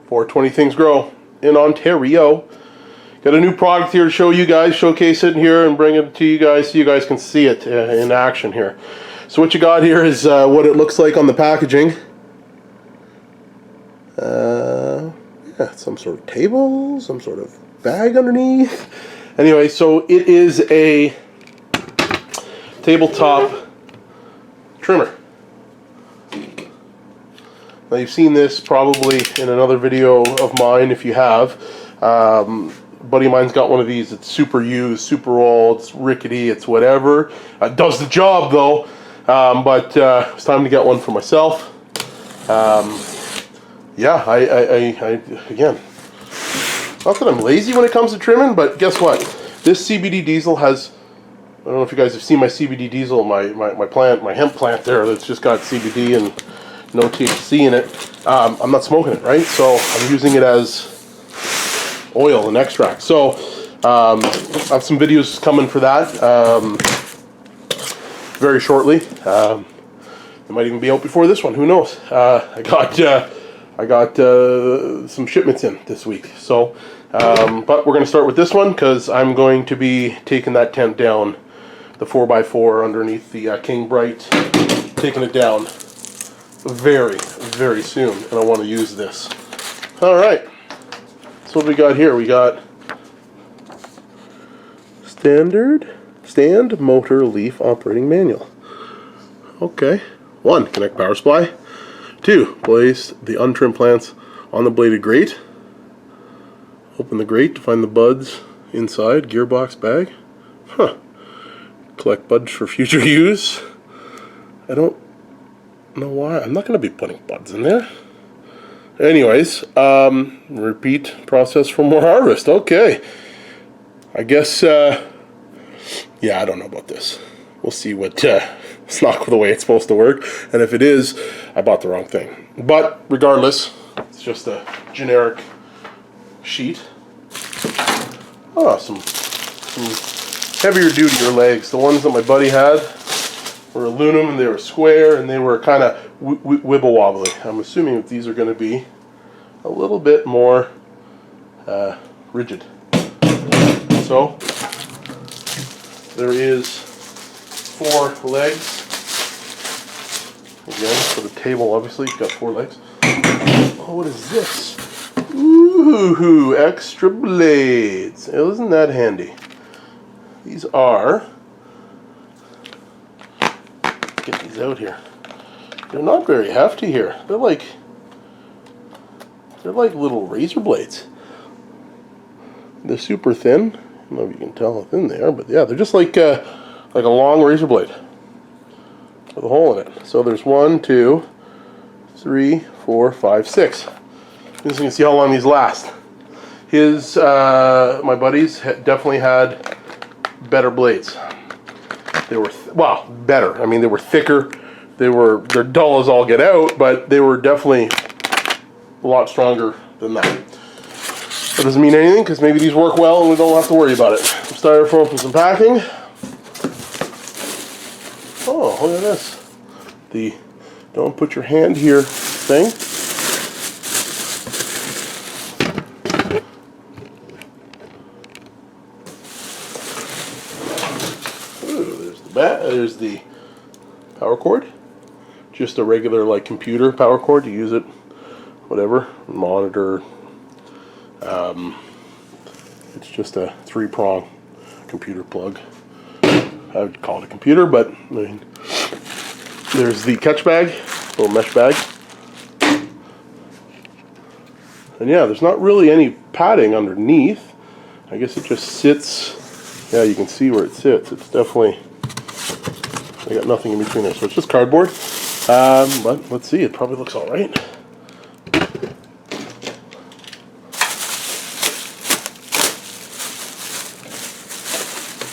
420 Things Grow in Ontario. Got a new product here to show you guys, showcase it here and bring it to you guys so you guys can see it in action here. So what you got here is what it looks like on the packaging. Yeah, some sort of table, some sort of bag underneath. Anyway, so it is a tabletop trimmer. Now you've seen this probably in another video of mine if you have. A buddy of mine's got one of these. It's super used, super old, it's rickety, it's whatever. It does the job though, but it's time to get one for myself. Yeah, I again, not that I'm lazy when it comes to trimming, but guess what? This CBD diesel has, I don't know if you guys have seen my CBD diesel, my plant, my hemp plant there that's just got CBD and no THC in it. I'm not smoking it, right? So I'm using it as oil and extract. So I have some videos coming for that very shortly. It might even be out before this one. Who knows? I got some shipments in this week. So, but we're going to start with this one because I'm going to be taking that tent down, the 4x4 underneath the King Bright, taking it down very, very soon, and I want to use this. All right. So what we got here? We got standard stand motor leaf operating manual. Okay. 1. Connect power supply. 2. Place the untrimmed plants on the bladed grate. Open the grate to find the buds inside gearbox bag. Huh. Collect buds for future use. I don't know why. I'm not going to be putting buds in there. Anyways, repeat process for more harvest. Okay. I guess, yeah, I don't know about this. We'll see what, it's not the way it's supposed to work. And if it is, I bought the wrong thing. But regardless, it's just a generic sheet. Oh, some heavier duty legs. The ones that my buddy had were aluminum and they were square and they were kind of wibble wobbly. I'm assuming that these are going to be a little bit more rigid. So there is 4 legs. Again, for the table, obviously, it's got 4 legs. Oh, what is this? Ooh, extra blades. Isn't that handy? These are, get these out here. They're not very hefty here. They're like little razor blades. They're super thin. I don't know if you can tell how thin they are, but yeah, they're just like a long razor blade with a hole in it. So there's 1, 2, 3, 4, 5, 6. As you can see how long these last. His, my buddies definitely had better blades. They were, well, better. I mean, they were thicker. They're dull as all get out, but they were definitely a lot stronger than that. That doesn't mean anything because maybe these work well and we don't have to worry about it. Some styrofoam for some packing. Oh, look at this. The don't put your hand here thing. Ooh, there's the power cord. Just a regular like computer power cord. You use it, whatever, monitor. It's just a 3-prong computer plug. I would call it a computer, but I mean, there's the catch bag, little mesh bag. And yeah, there's not really any padding underneath. I guess it just sits, yeah, you can see where it sits. It's definitely, I got nothing in between there, so it's just cardboard. But let's see, it probably looks all right.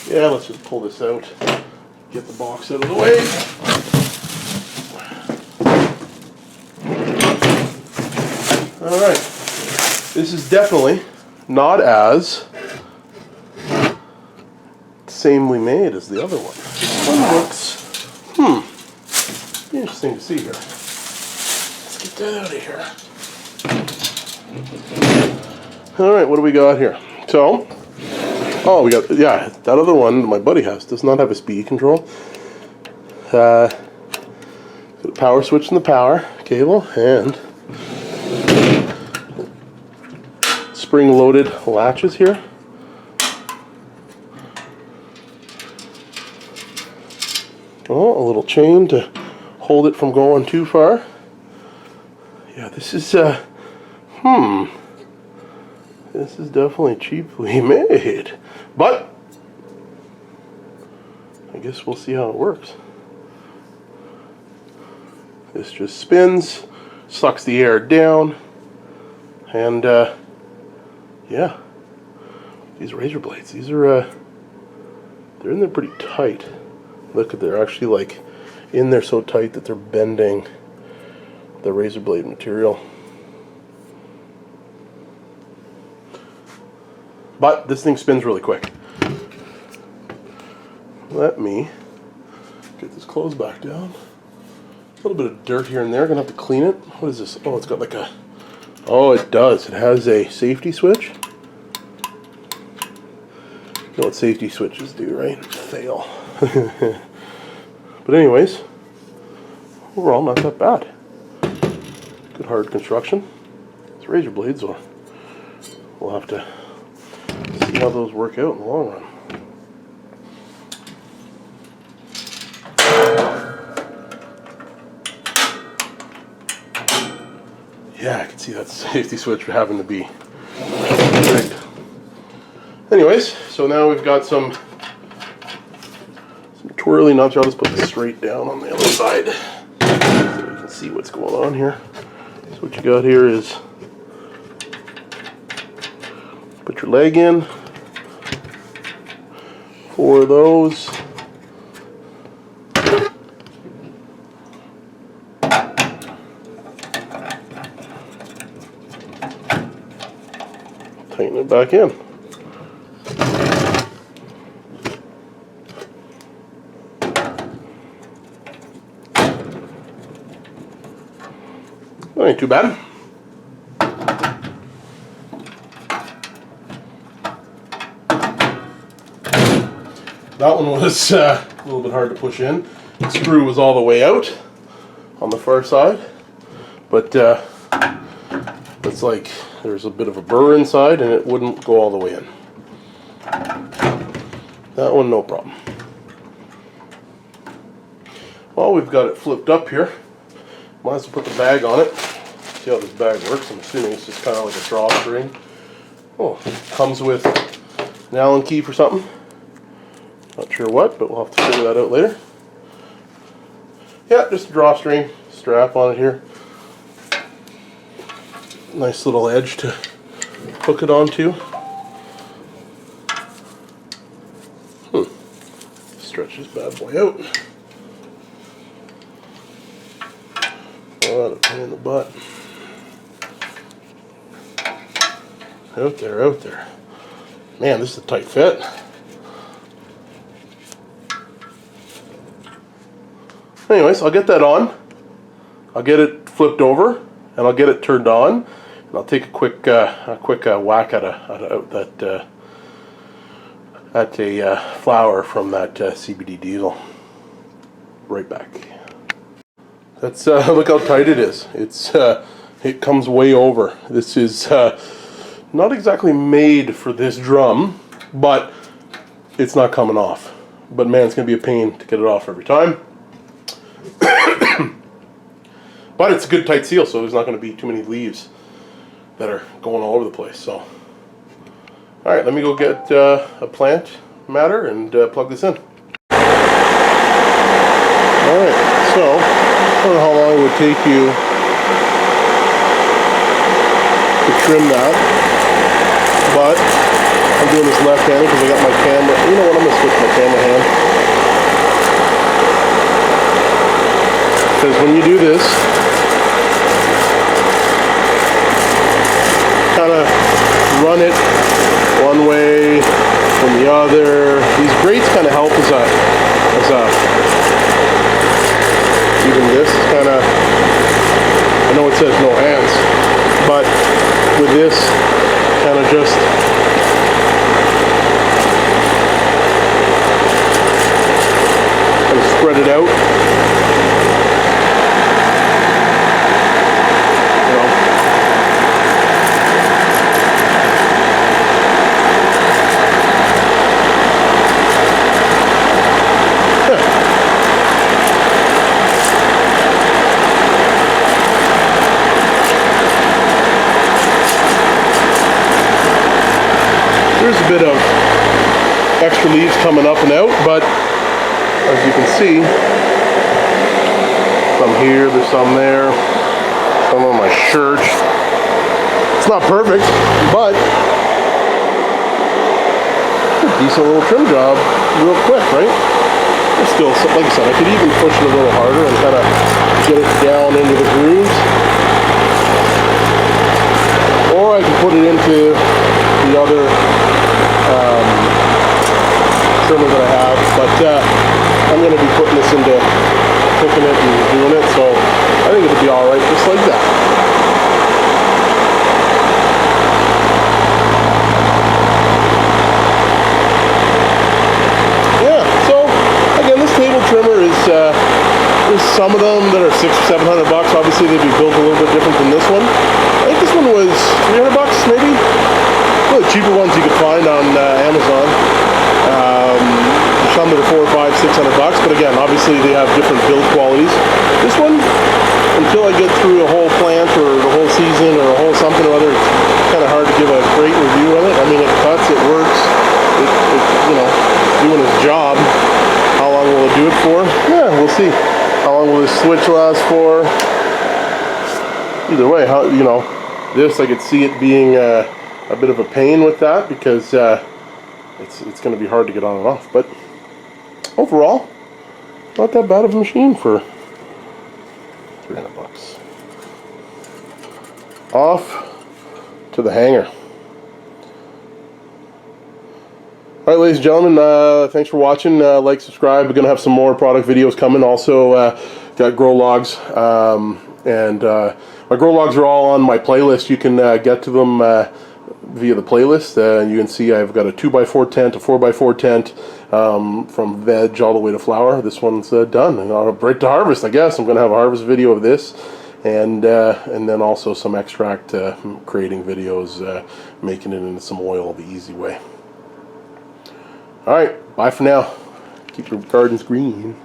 Yeah, let's just pull this out, get the box out of the way. Alright, this is definitely not as samely made as the other one. This one looks, interesting to see here. Let's get that out of here. All right, what do we got here? So, oh, we got, yeah, that other one my buddy has does not have a speed control. Got a power switch in the power cable and spring-loaded latches here. Oh, a little chain to hold it from going too far. Yeah, this is this is definitely cheaply made, but I guess we'll see how it works. This just spins, sucks the air down, and yeah, these razor blades, these are they're in there pretty tight. Look at, they're actually like in there so tight that they're bending the razor blade material. But this thing spins really quick. Let me get this clothes back down. A little bit of dirt here and there, gonna have to clean it. What is this? Oh, it's got like a, oh, it does. It has a safety switch. You know what safety switches do, right? Fail. But anyways, overall not that bad. Good hard construction. These razor blades, we'll have to see how those work out in the long run. Yeah, I can see that safety switch having to be rigged. Anyways, so now we've got some twirly nuts. I'll just put this straight down on the other side so you can see what's going on here. So what you got here is put your leg in, 4 of those. Tighten it back in. Ain't too bad. That one was a little bit hard to push in. The screw was all the way out on the far side, but it's like there's a bit of a burr inside and it wouldn't go all the way in. That one, no problem. Well, we've got it flipped up here. Might as well put the bag on it. See how this bag works. I'm assuming it's just kind of like a drawstring. Oh, it comes with an Allen key for something. Not sure what, but we'll have to figure that out later. Yeah, just a drawstring strap on it here. Nice little edge to hook it onto. Stretch this bad boy out. Oh, a pain in the butt. Out there, out there. Man, this is a tight fit. Anyways, I'll get that on. I'll get it flipped over, and I'll get it turned on, and I'll take a quick whack at a flower from that CBD diesel. Right back. That's look how tight it is. It comes way over. This is not exactly made for this drum, but it's not coming off. But man, it's gonna be a pain to get it off every time. But it's a good tight seal, so there's not going to be too many leaves that are going all over the place. So, all right, let me go get a plant matter and plug this in. All right, so I don't know how long it would take you to trim that, but I'm doing this left-handed because I got my camera. You know what? I'm going to switch my camera hand. Because when you do this, kind of run it one way from the other. These grates kind of help as a even this is kind of, I know it says no hands, but with this, kind of just spread it out. There's a bit of extra leaves coming up and out, but as you can see, some here, there's some there, some on my shirt. It's not perfect, but it's a decent little trim job real quick, right? It's still, like I said, I could even push it a little harder and kind of get it down into the grooves. Or I can put it into the other trimmer that I have, but I'm going to be putting this into cooking it and doing it, so I think it'll be alright just like that. Yeah, so again, this table trimmer is there's some of them that are $600 or $700. Obviously they'd be built a little bit different than this one. I think this one was $300 maybe. One of the cheaper ones you could find on Amazon. Some that are $400, $500, $600, but again, obviously they have different build qualities. This one, until I get through a whole plant or the whole season or a whole something or other, it's kind of hard to give a great review of it. I mean, it cuts, it works, you know, doing its job. How long will it do it for? Yeah, we'll see. How long will this switch last for? Either way, how, you know, this I could see it being a bit of a pain with that because it's going to be hard to get on and off, but overall, not that bad of a machine for $300. Off to the hanger. Alright, ladies and gentlemen, thanks for watching. Like, subscribe. We're going to have some more product videos coming. Also, got grow logs. And my grow logs are all on my playlist. You can get to them via the playlist. You can see I've got a 2x4 tent, a 4x4 tent, from veg all the way to flower. This one's done, and I'll right to harvest. I guess I'm going to have a harvest video of this, and then also some extract creating videos, making it into some oil the easy way. All right, bye for now. Keep your gardens green.